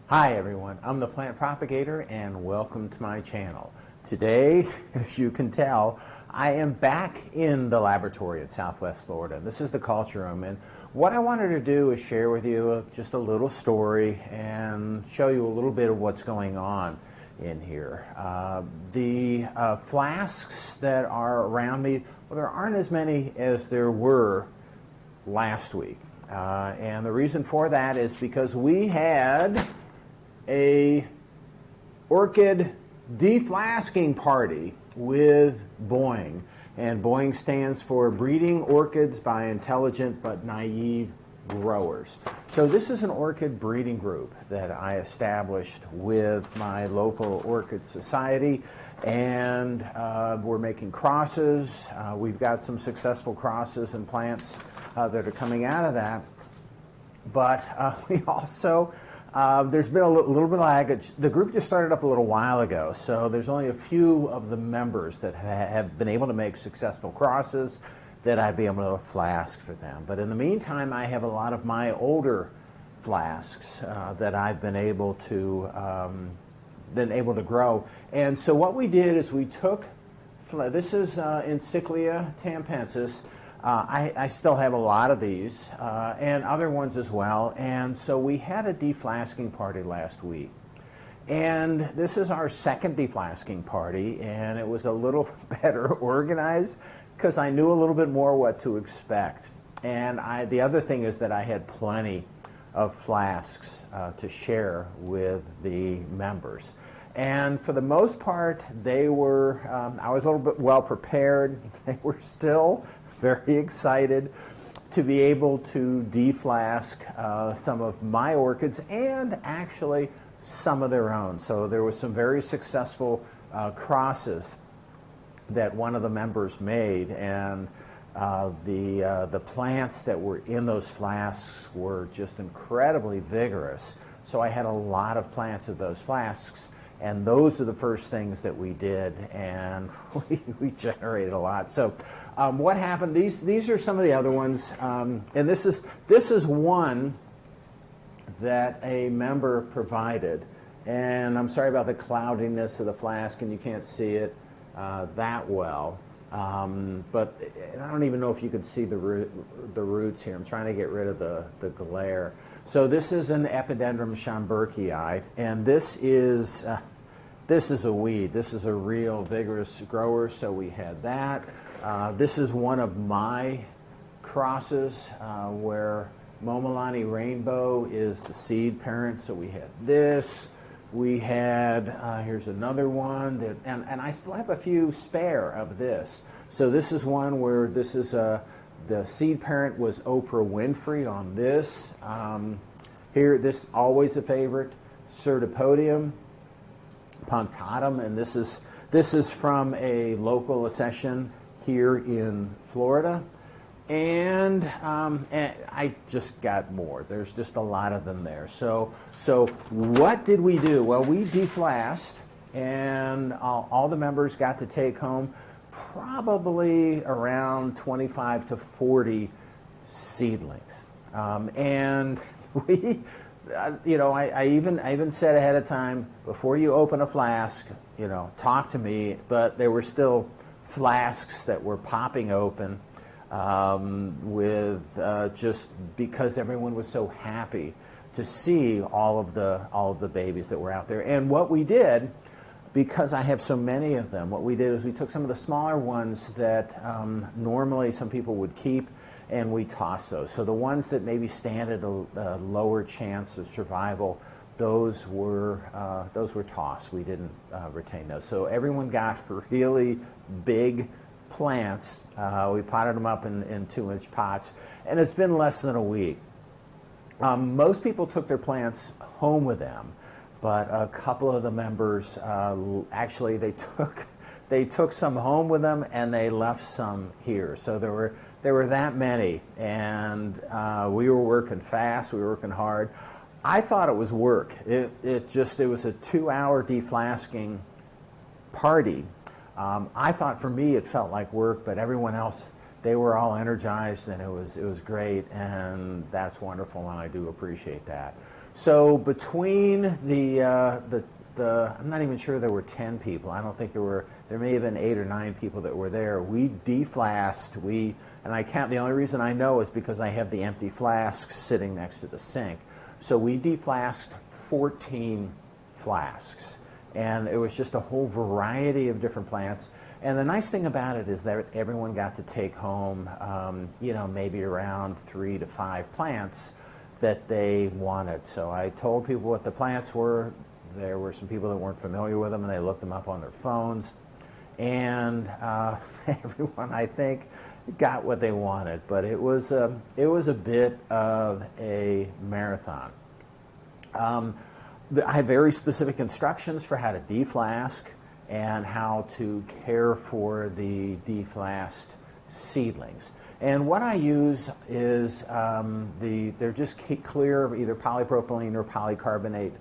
Hi everyone, I'm the plant propagator and welcome to my channel. Today, as you can tell, I am back in the laboratory in Southwest Florida. This is the culture room, and what I wanted to do is share with you just a little story and show you a little bit of what's going on in here. The flasks that are around me, well, there aren't as many as there were last week. And the reason for that is because we had a orchid deflasking party with BOING, and BOING stands for Breeding Orchids by Intelligent but Naive Growers. So this is an orchid breeding group that I established with my local orchid society, and we're making crosses. We've got some successful crosses and plants that are coming out of that, but we also there's been a little bit of lag. The group just started up a little while ago, so there's only a few of the members that have been able to make successful crosses that I'd be able to flask for them. But in the meantime, I have a lot of my older flasks that I've been able to grow. And so what we did is we took, this is Encyclia tampensis. I still have a lot of these and other ones as well, and so we had a deflasking party last week, and this is our second deflasking party, and it was a little better organized because I knew a little bit more what to expect. And the other thing is that I had plenty of flasks to share with the members, and for the most part they were I was a little bit well prepared. They were still very excited to be able to deflask some of my orchids and actually some of their own. So there was some very successful crosses that one of the members made, and the plants that were in those flasks were just incredibly vigorous. So I had a lot of plants of those flasks, and those are the first things that we did, and we generated a lot. So what happened, these are some of the other ones, and this is one that a member provided, and I'm sorry about the cloudiness of the flask and you can't see it that well, but I don't even know if you can see the roots here. I'm trying to get rid of the glare. So this is an Epidendrum schomburgkii, and this is a weed. This is a real vigorous grower, so we had that. This is one of my crosses where Momolani Rainbow is the seed parent, so we had this. We had, here's another one, that, and I still have a few spare of this. So this is one where this is the seed parent was Oprah Winfrey on this. Here, this always a favorite, Certipodium pontatum, and this is from a local accession here in Florida, and I just got more. There's just a lot of them there. So what did we do? Well, we deflasked, and all the members got to take home probably around 25 to 40 seedlings, and we. I even said ahead of time, before you open a flask, talk to me. But there were still flasks that were popping open with just because everyone was so happy to see all of the babies that were out there. And what we did, because I have so many of them, what we did is we took some of the smaller ones that normally some people would keep, and we toss those. So the ones that maybe stand at a lower chance of survival, those were tossed. We didn't retain those. So everyone got really big plants. We potted them up in 2-inch pots, and it's been less than a week. Most people took their plants home with them, but a couple of the members actually they took some home with them and they left some here. So there were that many, and we were working fast, we were working hard. I thought it was work. It was a 2-hour deflasking party. I thought for me it felt like work, but everyone else, they were all energized, and it was great, and that's wonderful, and I do appreciate that. So between I'm not even sure there were 10 people. I don't think there may have been 8 or 9 people that were there. We deflasked, and I count, the only reason I know is because I have the empty flasks sitting next to the sink. So we deflasked 14 flasks, and it was just a whole variety of different plants. And the nice thing about it is that everyone got to take home, maybe around 3 to 5 plants that they wanted. So I told people what the plants were. There were some people that weren't familiar with them, and they looked them up on their phones. And everyone, I think, got what they wanted. But it was a bit of a marathon. I have very specific instructions for how to deflask and how to care for the deflasked seedlings. And what I use is they're just clear, either polypropylene or polycarbonate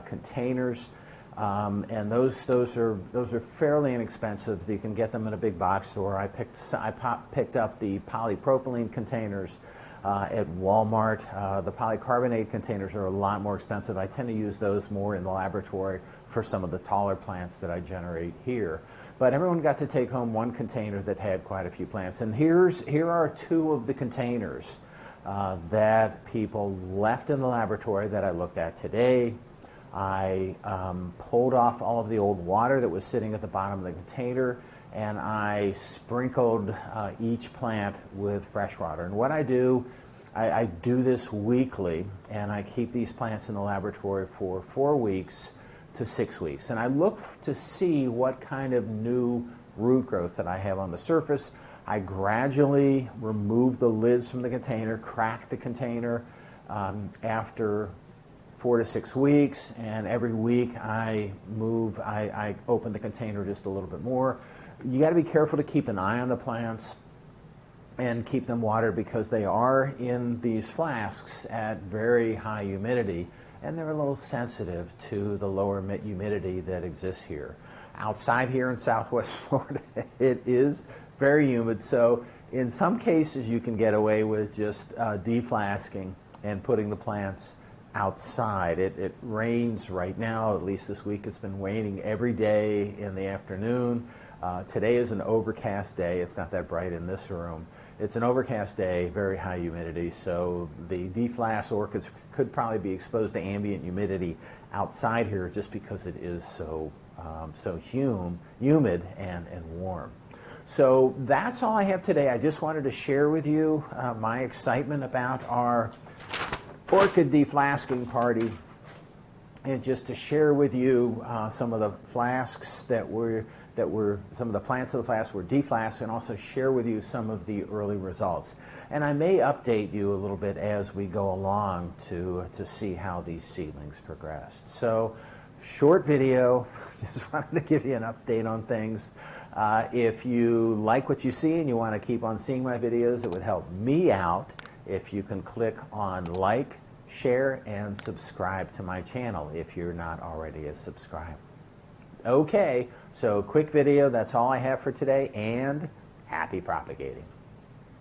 containers, and those are fairly inexpensive. You can get them in a big box store. I picked up the polypropylene containers at Walmart. The polycarbonate containers are a lot more expensive. I tend to use those more in the laboratory for some of the taller plants that I generate here. But everyone got to take home one container that had quite a few plants. And here are 2 of the containers that people left in the laboratory that I looked at today. I pulled off all of the old water that was sitting at the bottom of the container, and I sprinkled each plant with fresh water. And what I do, I do this weekly, and I keep these plants in the laboratory for 4 weeks to 6 weeks. And I look to see what kind of new root growth that I have on the surface. I gradually remove the lids from the container, crack the container after 4 to 6 weeks, and every week I open the container just a little bit more. You got to be careful to keep an eye on the plants and keep them watered, because they are in these flasks at very high humidity, and they're a little sensitive to the lower humidity that exists here. Outside here in Southwest Florida, it is very humid, so in some cases you can get away with just deflasking and putting the plants outside. It rains right now, at least this week it's been raining every day in the afternoon. Today is an overcast day. It's not that bright in this room. It's an overcast day, very high humidity, so the deflasked orchids could probably be exposed to ambient humidity outside here just because it is so humid and warm. So that's all I have today. I just wanted to share with you my excitement about our orchid deflasking party, and just to share with you some of the flasks some of the plants of the flasks were deflasked, and also share with you some of the early results. And I may update you a little bit as we go along to see how these seedlings progressed. So, short video, just wanted to give you an update on things. If you like what you see and you want to keep on seeing my videos, it would help me out if you can click on like, share, and subscribe to my channel if you're not already a subscriber. Okay, so quick video, that's all I have for today, and happy propagating.